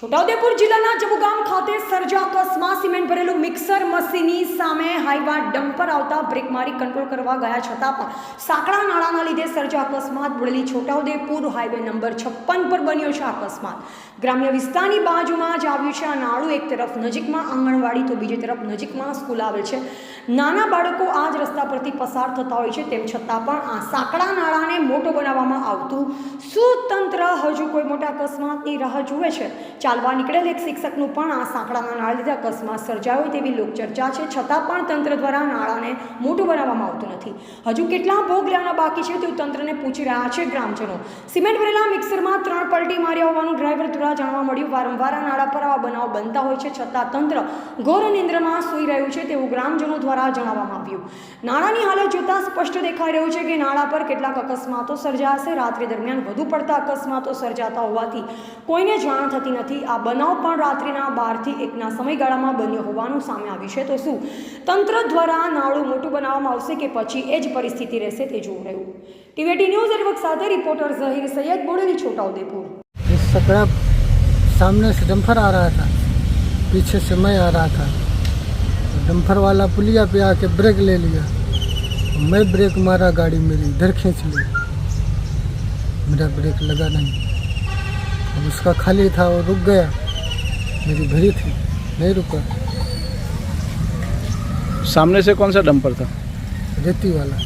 છોટાઉદેપુર જિલ્લાના જબુગામ ખાતે સર્જાકસમાં સિમેન્ટ ભરેલું મિક્સર મશીનની સામે હાઈવા ડમ્પર આવતા બ્રેક મારી કંટ્રોલ કરવા ગયા છતાં પણ સાંકડા નાળાના લીધે સર્જાકસ્માત બોલેલી છોટાઉદેપુર હાઈવે નંબર 56 પર બન્યો છે અકસ્માત। ગ્રામ્ય વિસ્તારની બાજુમાં જ આવ્યું છે આ નાળું। એક તરફ નજીકમાં આંગણવાડી તો બીજી તરફ નજીકમાં સ્કૂલ આવેલ છે। નાના બાળકો આ જ રસ્તા પરથી પસાર થતા હોય છે, તેમ છતાં પણ આ સાંકડા નાળાને મોટો બનાવવામાં આવતું શું તંત્ર હજુ કોઈ મોટા અકસ્માતની રાહ જુએ છે? ચાલવા નીકળેલ એક શિક્ષકનું પણ આ સાંકડાના નાળા લીધે અકસ્માત સર્જાયો તેવી લોકચર્ચા છે, છતાં પણ તંત્ર દ્વારા નાળાને મોટું બનાવવામાં આવતું નથી। હજુ કેટલા ભોગ લેવાના બાકી છે તેવું તંત્રને પૂછી રહ્યા છે ગ્રામજનો। સિમેન્ટ ભરેલા મિક્સરમાં 3 પલટી માર્યા હોવાનું ડ્રાઈવર દ્વારા જાણવા મળ્યું। વારંવાર આ નાળા પર આવા બનાવ બનતા હોય છે, છતાં તંત્ર ઘોર નિંદ્રામાં સૂઈ રહ્યું છે તેવું ગ્રામજનો દ્વારા જણાવવામાં આવ્યું। નાળાની હાલત જોતા સ્પષ્ટ દેખાઈ રહ્યું છે કે નાળા પર કેટલાક અકસ્માતો સર્જાશે। રાત્રિ દરમિયાન વધુ પડતા અકસ્માતો સર્જાતા હોવાથી કોઈને જાણ થતી નથી। આ બનાવ પણ રાત્રિના 12 થી 1ના સમયગાળામાં બન્યો હોવાનું સામે આવ્યું છે। તો શું તંત્ર દ્વારા નાળું મોટું બનાવવામાં આવશે કે પછી એ જ પરિસ્થિતિ રહેશે તે જોવું રહ્યું। ટીવી ન્યૂઝ નેટવર્ક સાથે રિપોર્ટર ઝહીર સૈયદ, બોડેલી, छोटाउदेपुर। इस सकड़ा सामने से डंपर आ रहा था, पीछे से मैं आ रहा था। डंपर वाला पुलिया पे आके ब्रेक ले लिया, मैं ब्रेक मारा, गाड़ी मेरी इधर खींच ली, मेरा ब्रेक लगा नहीं। अब उसका खाली था, वो रुक गया, मेरी भरी थी, नहीं रुका। सामने से कौन सा डंपर था? रेती वाला।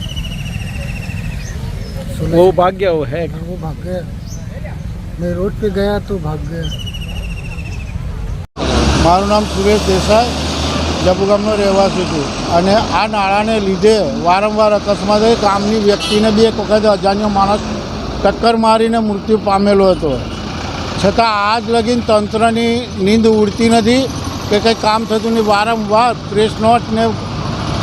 वो भाग गया? वो है? वो भाग गया, मैं रोड पे गया तो भाग गया। મારું નામ સુરેશ દેસાઈ, જબુગામનો રહેવાસી છું અને આ નાળાને લીધે વારંવાર અકસ્માત થઈ। ગામની વ્યક્તિને બી એક વખત અજાણ્યો માણસ ટક્કર મારીને મૃત્યુ પામેલો હતો, છતાં આજ લગીન તંત્રની નીંદ ઉડતી નથી કે કંઈ કામ થતું નહીં। વારંવાર પ્રેસ નોટ ને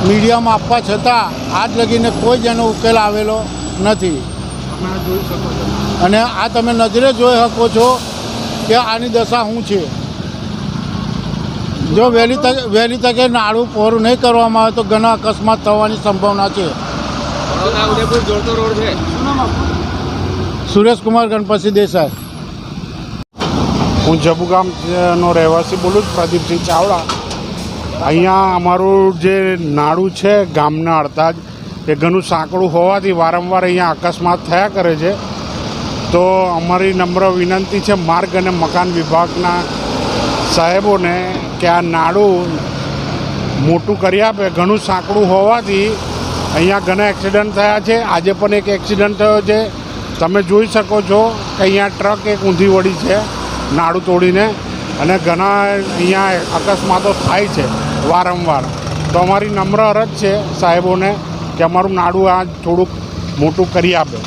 મીડિયામાં આપવા છતાં આજ લગીને કોઈ જ એનો ઉકેલ આવેલો નથી। અને આ તમે નજરે જોઈ શકો છો કે આની દશા શું છે। જો વહેલી તકે નાળું પહોળું નહીં કરવામાં આવે તો ઘણા અકસ્માત થવાની સંભાવના છે। ઉદયપુર જોડતો રોડ છે। સુરેશકુમાર ગણપતસિંહ દેસાઈ, હું જબુગામનો રહેવાસી બોલું છું, પ્રદીપસિંહ ચાવડા। અહીંયા અમારું જે નાળું છે ગામના અડધા જ એ ઘણું સાંકડું હોવાથી વારંવાર અહીંયા અકસ્માત થયા કરે છે। તો અમારી નમ્ર વિનંતી છે માર્ગ અને મકાન વિભાગના સાહેબોને કે આ નાળું મોટું કરી આપે। ઘણું સાંકડું હોવાથી અહીંયા ઘણા એક્સિડન્ટ થયા છે। આજે પણ એક એક્સિડન્ટ થયો છે, તમે જોઈ શકો છો કે અહીંયા ટ્રક એક ઊંધી વળી છે નાળું તોડીને, અને ઘણા અહીંયા અકસ્માતો થાય છે વારંવાર। તો અમારી નમ્ર અરજ છે સાહેબોને કે અમારું નાળું આ થોડુંક મોટું કરી આપે।